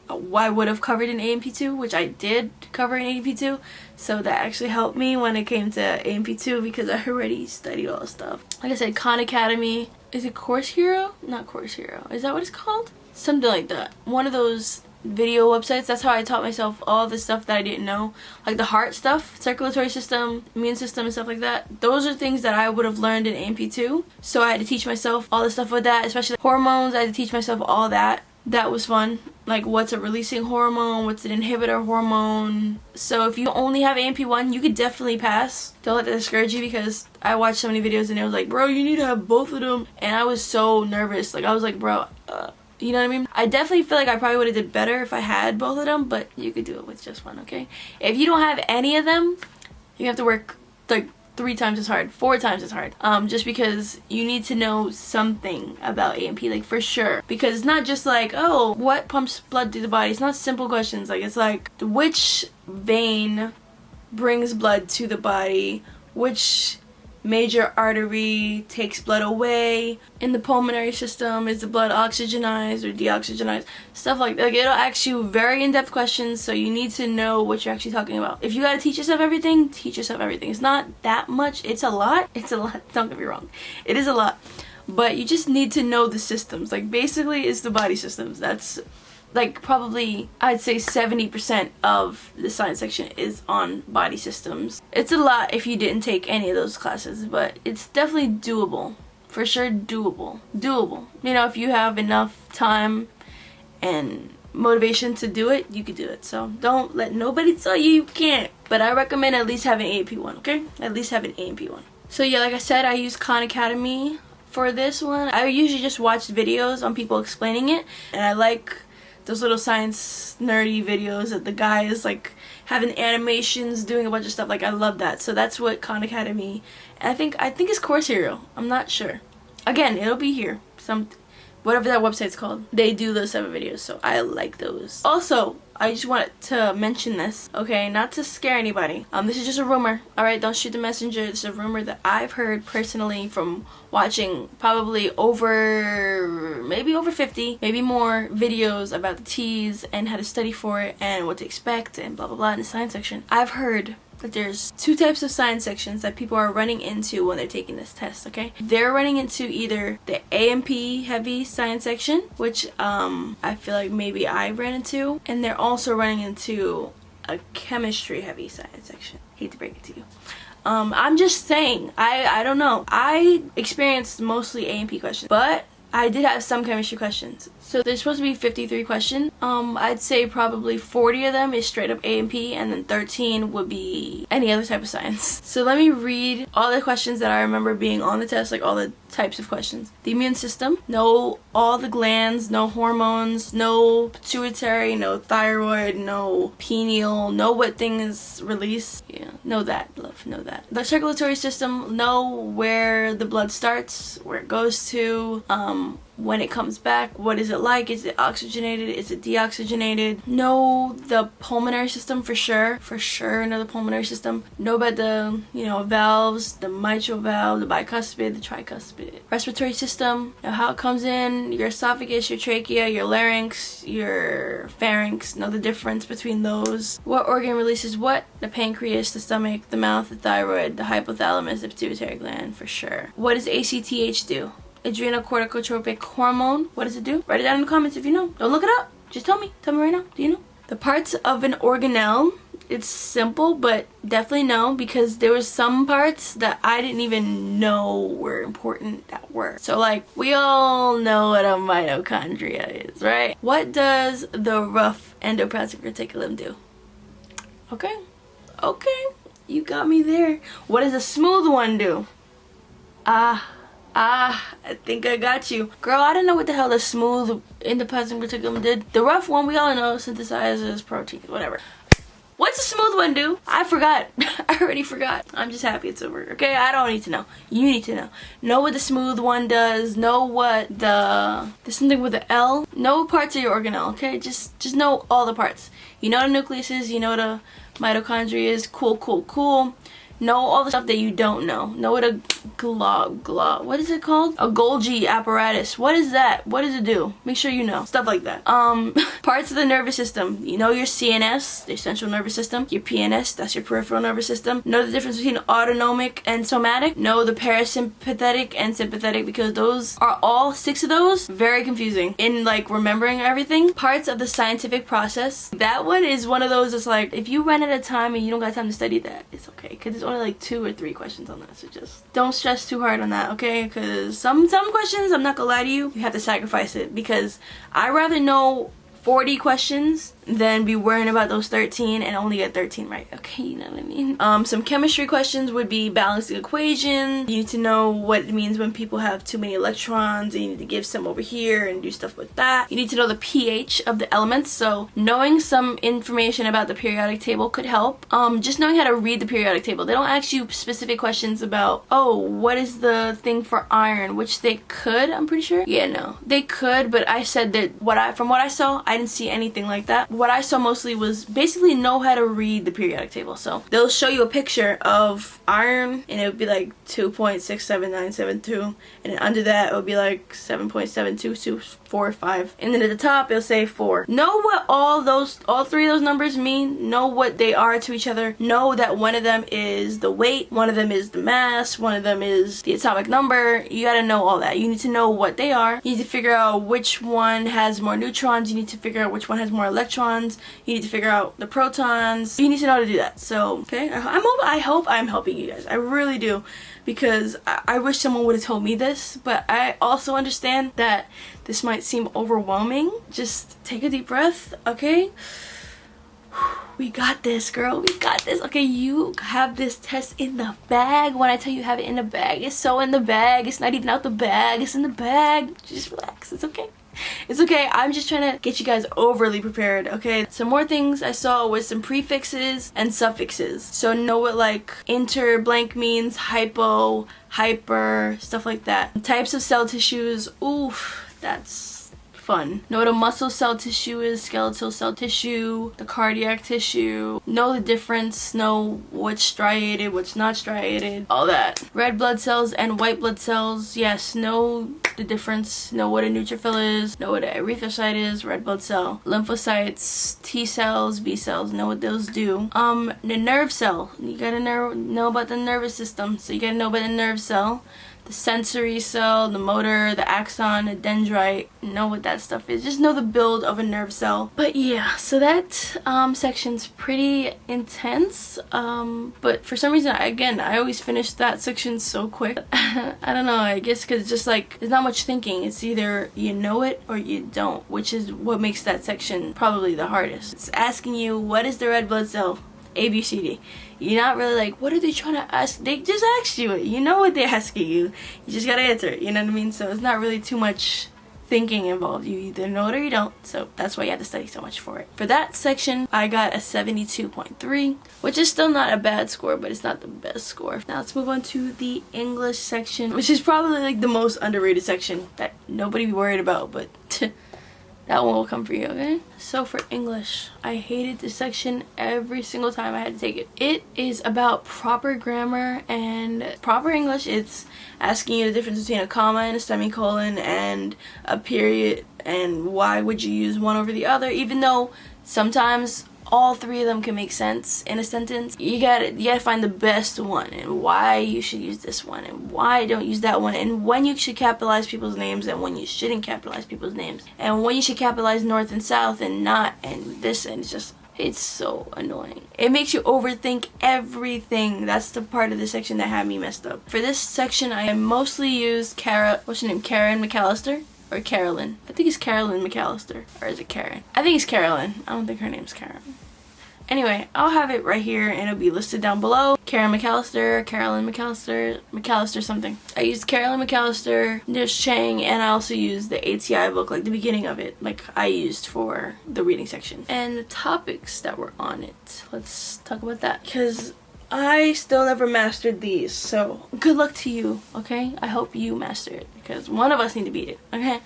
Speaker 1: I would have covered in A&P 2, which I did cover in A&P 2, so that actually helped me when it came to A&P 2 because I already studied all the stuff. Like I said, Khan Academy. Is it Course Hero? Not Course Hero. Is that what it's called? Something like that. One of those video websites. That's how I taught myself all the stuff that I didn't know. Like the heart stuff, circulatory system, immune system and stuff like that. Those are things that I would have learned in A&P 2. So I had to teach myself all the stuff with that, especially hormones. I had to teach myself all that. That was fun. Like what's a releasing hormone, what's an inhibitor hormone. So if you only have A&P 1, you could definitely pass. Don't let that discourage you because I watched so many videos and it was like, bro, you need to have both of them. And I was so nervous. Like I was like, bro, you know what I mean? I definitely feel like I probably would have did better if I had both of them, but you could do it with just one, okay? If you don't have any of them, you have to work like 3 times as hard, 4 times as hard, just because you need to know something about A&P, like for sure, because it's not just like, oh, what pumps blood through the body. It's not simple questions. Like it's like, which vein brings blood to the body, which major artery takes blood away in the pulmonary system, is the blood oxygenized or deoxygenized, stuff like that. Like it'll ask you very in-depth questions, so you need to know what you're actually talking about. If you gotta teach yourself everything, teach yourself everything. It's not that much. It's a lot. Don't get me wrong, it is a lot, but you just need to know the systems. Like basically it's the body systems. That's like probably I'd say 70% of the science section is on body systems. It's a lot if you didn't take any of those classes, but it's definitely doable. For sure doable. You know, if you have enough time and motivation to do it, you could do it. So don't let nobody tell you you can't. But I recommend at least having A&P 1, okay? At least having A&P 1. So yeah, like I said, I use Khan Academy for this one. I usually just watch videos on people explaining it, and I like those little science nerdy videos that the guy is like having animations, doing a bunch of stuff. Like I love that. So that's what Khan Academy, and I think it's Course Hero. I'm not sure. Again, it'll be here. Whatever that website's called. They do those type of videos, so I like those. Also, I just wanted to mention this, okay? Not to scare anybody. This is just a rumor, alright? Don't shoot the messenger. This is a rumor that I've heard personally from watching probably maybe over 50, maybe more videos about the TEAS and how to study for it and what to expect and blah blah blah in the science section. I've heard that there's 2 types of science sections that people are running into when they're taking this test, okay? They're running into either the A&P heavy science section, which I feel like maybe I ran into, and they're also running into a chemistry heavy science section. Hate to break it to you. I'm just saying, I don't know. I experienced mostly A&P questions, but I did have some chemistry questions. So there's supposed to be 53 questions. I'd say probably 40 of them is straight up A and P, and then 13 would be any other type of science. So let me read all the questions that I remember being on the test, like all the types of questions. The immune system, know all the glands, no hormones, no pituitary, no thyroid, no pineal, know what thing is released. Yeah, know that, love, know that. The circulatory system, know where the blood starts, where it goes to, when it comes back, what is it like? Is it oxygenated? Is it deoxygenated? Know the pulmonary system for sure. For sure know the pulmonary system. Know about the, valves, the mitral valve, the bicuspid, the tricuspid. Respiratory system, know how it comes in, your esophagus, your trachea, your larynx, your pharynx. Know the difference between those. What organ releases what? The pancreas, the stomach, the mouth, the thyroid, the hypothalamus, the pituitary gland, for sure. What does ACTH do? Adrenocorticotropic hormone. What does it do? Write it down in the comments if you know. Don't look it up. Just tell me. Tell me right now. Do you know? The parts of an organelle. It's simple, but definitely know, because there was some parts that I didn't even know were important that were. So like, we all know what a mitochondria is, right? What does the rough endoplasmic reticulum do? Okay. You got me there. What does a smooth one do? I think I got you. Girl, I didn't know what the hell the smooth endoplasmic reticulum did. The rough one, we all know, synthesizes protein, whatever. What's the smooth one do? I forgot. I already forgot. I'm just happy it's over. Okay, I don't need to know. You need to know. Know what the smooth one does. Know what there's something with the L. Know parts of your organelle, okay? Just know all the parts. You know what a nucleus is. You know what a mitochondria is. Cool. Know all the stuff that you don't know. Know what a what is it called? A Golgi apparatus. What is that? What does it do? Make sure you know. Stuff like that. Parts of the nervous system. You know your CNS, the central nervous system. Your PNS, that's your peripheral nervous system. Know the difference between autonomic and somatic. Know the parasympathetic and sympathetic, because those are all 6 of those. Very confusing in like remembering everything. Parts of the scientific process. That one is one of those that's like, if you run out of time and you don't got time to study that, it's okay, because it's only like 2 or 3 questions on that. So just don't stress too hard on that, okay? Because some questions, I'm not gonna lie to you have to sacrifice it, because I rather know 40 questions than be worrying about those 13 and only get 13 right. Okay, you know what I mean? Some chemistry questions would be balancing equation. You need to know what it means when people have too many electrons, and you need to give some over here and do stuff with that. You need to know the pH of the elements, so knowing some information about the periodic table could help. Just knowing how to read the periodic table. They don't ask you specific questions about, oh, what is the thing for iron, which they could, I'm pretty sure. Yeah, no, they could, but I said that from what I saw, I didn't see anything like that. What I saw mostly was basically know how to read the periodic table. So they'll show you a picture of iron, and it would be like 2.67972, and then under that it would be like 7.72245, and then at the top it'll say 4. Know what all 3 of those numbers mean. Know what they are to each other. Know that one of them is the weight, one of them is the mass, one of them is the atomic number. You gotta know all that. You need to know what they are. You need to figure out which one has more neutrons. You need to figure out which one has more electrons. You need to figure out the protons. You need to know how to do that. So, okay, I hope I'm helping you guys. I really do, because I wish someone would have told me this, but I also understand that this might seem overwhelming. Just take a deep breath, okay? We got this, girl. We got this. Okay, you have this test in the bag. When I tell you have it in the bag, it's so in the bag. It's not even out the bag. It's in the bag. Just relax. It's okay. It's okay. I'm just trying to get you guys overly prepared, okay? Some more things I saw was some prefixes and suffixes. So know what like inter blank means, hypo, hyper, stuff like that. Types of cell tissues. Oof, that's fun. Know what a muscle cell tissue is, skeletal cell tissue, the cardiac tissue. Know the difference. Know what's striated, what's not striated, all that. Red blood cells and white blood cells. Yes, know the difference. Know what a neutrophil is. Know what an erythrocyte is, red blood cell. Lymphocytes, T cells, B cells. Know what those do. The nerve cell. You gotta know about the nervous system. So you gotta know about the nerve cell. the sensory cell, the motor, the axon, the dendrite. Know what that stuff is. Just know the build of a nerve cell. But yeah, so that section's pretty intense. But for some reason, I always finish that section so quick. I don't know, I guess because it's just like, there's not much thinking. It's either you know it or you don't, which is what makes that section probably the hardest. It's asking you, what is the red blood cell? A, B, C, D. You're not really like, what are they trying to ask? They just asked you it. You know what they're asking you. You just gotta answer it, you know what I mean? So it's not really too much thinking involved. You either know it or you don't. So that's why you have to study so much for it. For that section, I got a 72.3, which is still not a bad score, but it's not the best score. Now let's move on to the English section, which is probably like the most underrated section that nobody be worried about, but that one will come for you, okay? So for English, I hated this section every single time I had to take it. It is about proper grammar and proper English. It's asking you the difference between a comma and a semicolon and a period and why would you use one over the other, even though sometimes all three of them can make sense in a sentence. You gotta find the best one and why you should use this one and why don't use that one, and when you should capitalize people's names and when you shouldn't capitalize people's names, and when you should capitalize north and south and not and this, and it's so annoying. It makes you overthink everything. That's the part of the section that had me messed up. For this section, I mostly used what's her name? Karen McAllister? Or Carolyn. I think it's Carolyn McAllister. Or is it Karen? I think it's Carolyn. I don't think her name's Karen. Anyway, I'll have it right here and it'll be listed down below. Karen McAllister, Carolyn McAllister something. I used Carolyn McAllister, Nurse Chang, and I also used the ATI book, like the beginning of it, like I used for the reading section. And the topics that were on it. Let's talk about that. Because I still never mastered these, so good luck to you, okay? I hope you master it, because one of us need to beat it, okay?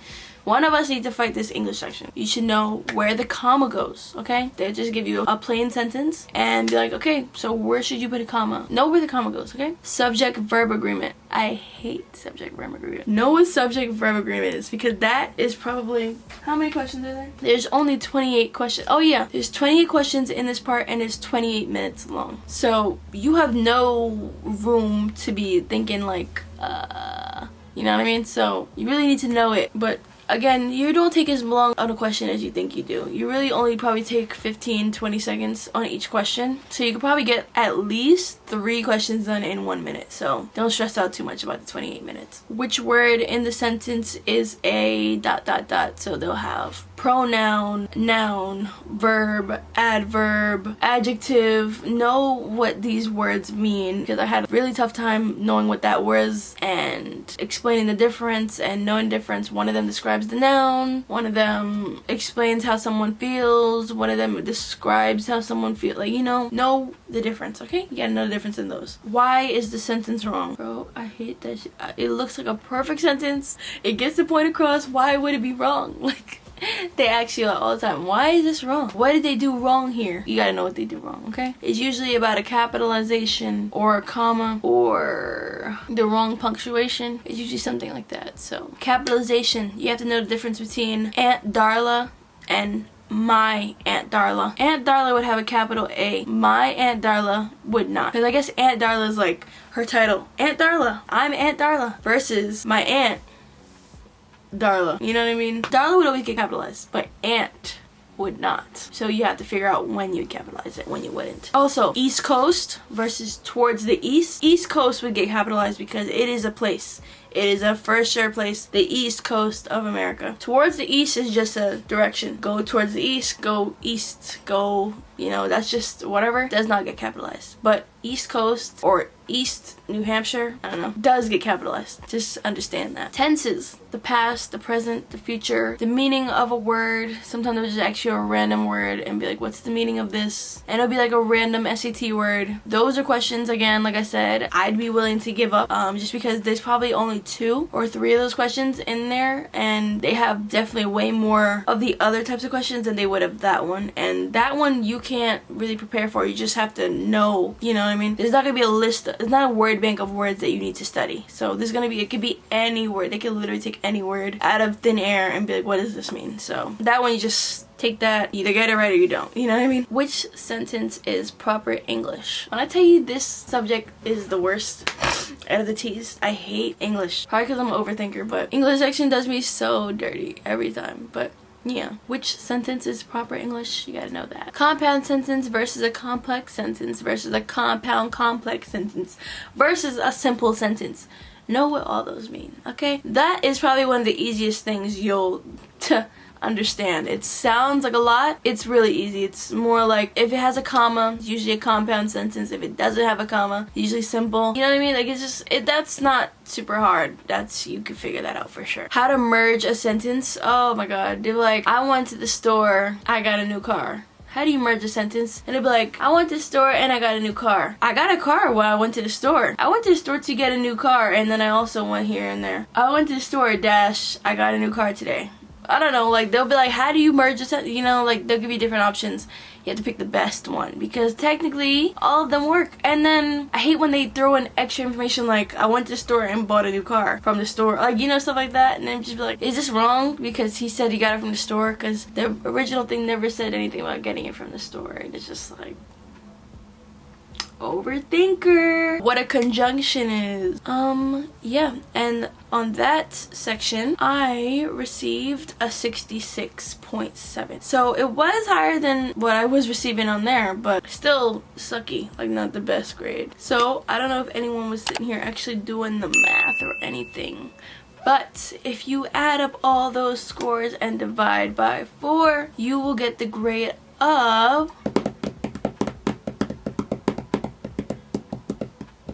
Speaker 1: One of us needs to fight this English section. You should know where the comma goes, okay? They just give you a plain sentence and be like, okay, so where should you put a comma? Know where the comma goes, okay? Subject-verb agreement. I hate subject-verb agreement. Know what subject-verb agreement is, because that is probably... How many questions are there? There's only 28 questions. Oh yeah, there's 28 questions in this part and it's 28 minutes long. So you have no room to be thinking like, you know what I mean? So you really need to know it, but again, you don't take as long on a question as you think you do. You really only probably take 15-20 seconds on each question. So you could probably get at least 3 questions done in 1 minute. So don't stress out too much about the 28 minutes. Which word in the sentence is a ... So they'll have pronoun, noun, verb, adverb, adjective. Know what these words mean, because I had a really tough time knowing what that was and explaining the difference and knowing the difference. One of them describes the noun, one of them explains how someone feels, one of them describes how someone feels. Like, you know the difference, okay? You gotta know the difference in those. Why is the sentence wrong? Bro, I hate that shit. It looks like a perfect sentence. It gets the point across. Why would it be wrong? Like, they ask you all the time, why is this wrong? What did they do wrong here? You gotta know what they do wrong, okay? It's usually about a capitalization or a comma or the wrong punctuation. It's usually something like that. So capitalization, you have to know the difference between Aunt Darla and my Aunt Darla. Aunt Darla would have a capital A. My Aunt Darla would not. Because I guess Aunt Darla is like her title. Aunt Darla. I'm Aunt Darla. Versus my aunt Darla. You know what I mean? Darla would always get capitalized, but Aunt would not. So you have to figure out when you'd capitalize it, when you wouldn't. Also, East Coast versus towards the east. East Coast would get capitalized because it is a place. It is a for sure place. The East Coast of America. Towards the east is just a direction. Go towards the east, go east, go, that's just whatever. Does not get capitalized. But East Coast or East New Hampshire, I don't know, does get capitalized. Just understand that. Tenses. The past, the present, the future, the meaning of a word. Sometimes there's actually a random word and be like, what's the meaning of this? And it'll be like a random SAT word. Those are questions, again, like I said, I'd be willing to give up just because there's probably only 2 or 3 of those questions in there, and they have definitely way more of the other types of questions than they would have that one. And that one you can't really prepare for. You just have to know, you know what I mean? There's not gonna be a list. It's not a word bank of words that you need to study. So there's gonna be, it could be any word. They could literally take any word out of thin air and be like, what does this mean? So that one you just take that, either get it right or you don't. You know what I mean? Which sentence is proper English? When I tell you this subject is the worst, out of the T's. I hate English. Probably because I'm an overthinker, but English section does me so dirty every time. But yeah, which sentence is proper English? You gotta know that. Compound sentence versus a complex sentence versus a compound complex sentence versus a simple sentence. Know what all those mean, okay? That is probably one of the easiest things you'll understand. It sounds like a lot. It's really easy. It's more like if it has a comma, it's usually a compound sentence. If it doesn't have a comma, usually simple. You know what I mean? Like, it's just, that's not super hard. You can figure that out for sure. How to merge a sentence. Oh my god. They're like, I went to the store, I got a new car. How do you merge a sentence? And it'll be like, I went to the store and I got a new car. I got a car when I went to the store. I went to the store to get a new car, and then I also went here and there. I went to the store, dash, I got a new car today. I don't know, like, they'll be like, how do you merge a sentence? You know, like, they'll give you different options. You have to pick the best one, because technically all of them work. And then I hate when they throw in extra information, like, I went to the store and bought a new car from the store, like, you know, stuff like that. And then just be like, is this wrong because he said he got it from the store? Because the original thing never said anything about getting it from the store. And it's just like, overthinker. What a conjunction is. Yeah, and on that section I received a 66.7, so it was higher than what I was receiving on there, but still sucky, like not the best grade. So I don't know if anyone was sitting here actually doing the math or anything, but if you add up all those scores and divide by 4, you will get the grade of,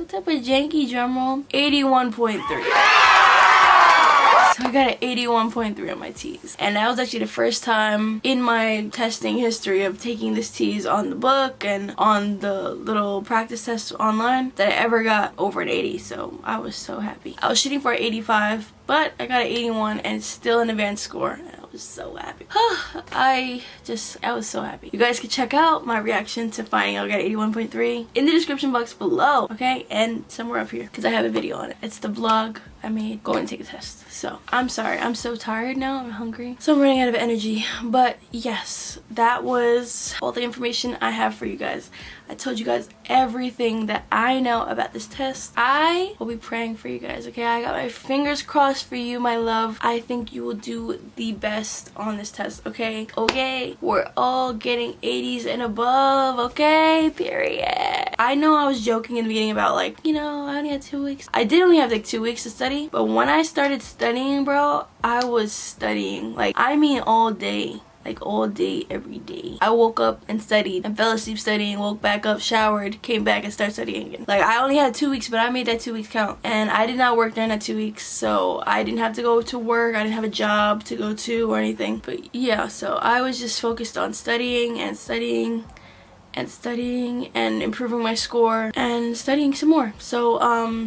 Speaker 1: type of janky drum roll, 81.3. So I got an 81.3 on my T's, and that was actually the first time in my testing history of taking this T's on the book and on the little practice test online that I ever got over an 80. So I was so happy. I was shooting for an 85, but I got an 81, and it's still an advanced score. So happy. I was so happy. You guys can check out my reaction to finding out I got 81.3 in the description box below, okay, and somewhere up here because I have a video on it. It's the vlog I made going to take a test. So I'm sorry, I'm so tired now, I'm hungry, so I'm running out of energy. But yes, that was all the information I have for you guys. I told you guys everything that I know about this test. I will be praying for you guys, okay? I got my fingers crossed for you, my love. I think you will do the best on this test, okay? Okay? We're all getting 80s and above, okay? Period. I know I was joking in the beginning about, like, you know, I only had 2 weeks. I did only have like 2 weeks to study, but when I started studying, bro, I was studying. Like, I mean all day. Like all day, every day. I woke up and studied and fell asleep studying, woke back up, showered, came back and started studying again. Like, I only had 2 weeks, but I made that 2 weeks count. And I did not work during that 2 weeks, so I didn't have to go to work. I didn't have a job to go to or anything. But yeah, so I was just focused on studying and studying and studying and improving my score and studying some more. So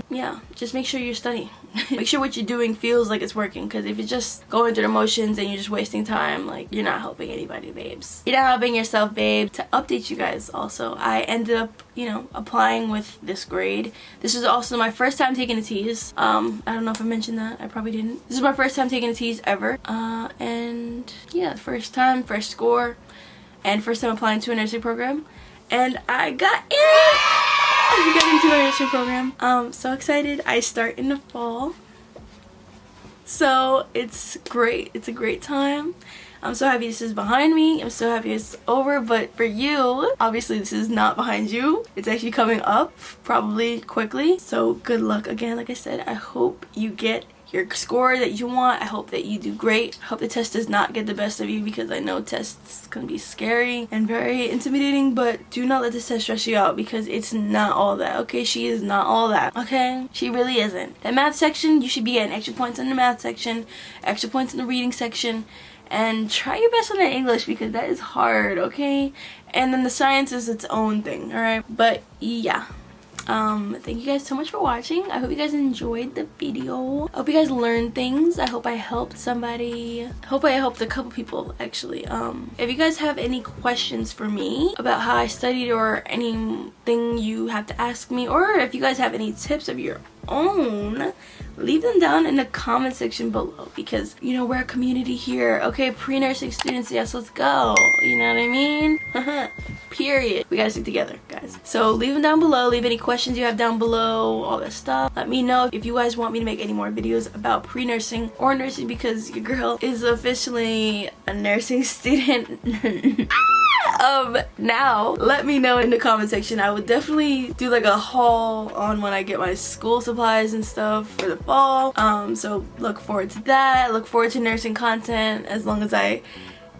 Speaker 1: yeah, just make sure you're studying. Make sure what you're doing feels like it's working, because if you're just going through the motions and you're just wasting time, like, you're not helping anybody, babes. You're not helping yourself, babe. To update you guys also, I ended up, you know, applying with this grade. This was also my first time taking a TEAS. I don't know if I mentioned that. I probably didn't. This is my first time taking a TEAS ever. And yeah, first time, first score, and first time applying to a nursing program. And I got in! I got into a nursing program. So excited. I start in the fall. So it's great. It's a great time. I'm so happy this is behind me. I'm so happy it's over. But for you, obviously this is not behind you. It's actually coming up probably quickly. So good luck again. Like I said, I hope you get your score that you want. I hope that you do great. I hope the test does not get the best of you, because I know tests can be scary and very intimidating, but do not let this test stress you out, because it's not all that, okay? She is not all that, okay? She really isn't. That math section, you should be getting extra points in the math section, extra points in the reading section, and try your best on the English, because that is hard, okay? And then the science is its own thing, alright? But yeah. Thank you guys so much for watching. I hope you guys enjoyed the video. I hope you guys learned things. I hope I helped somebody. I hope I helped a couple people, actually. If you guys have any questions for me about how I studied, or anything you have to ask me, or if you guys have any tips of your own, leave them down in the comment section below, because, you know, we're a community here, okay? Pre-nursing students, yes, let's go. You know what I mean? period. We gotta stick together, guys. So leave them down below. Leave any questions you have down below, all that stuff. Let me know if you guys want me to make any more videos about pre-nursing or nursing, because your girl is officially a nursing student now. Let me know in the comment section. I would definitely do like a haul on when I get my school supplies and stuff for the fall. So look forward to that. Look forward to nursing content as long as I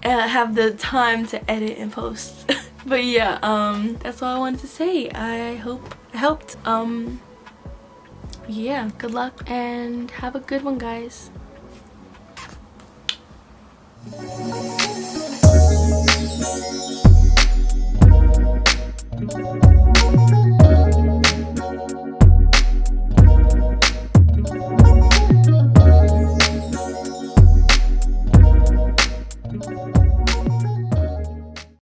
Speaker 1: have the time to edit and post. But yeah, that's all I wanted to say. I hope I helped. Yeah, good luck and have a good one, guys.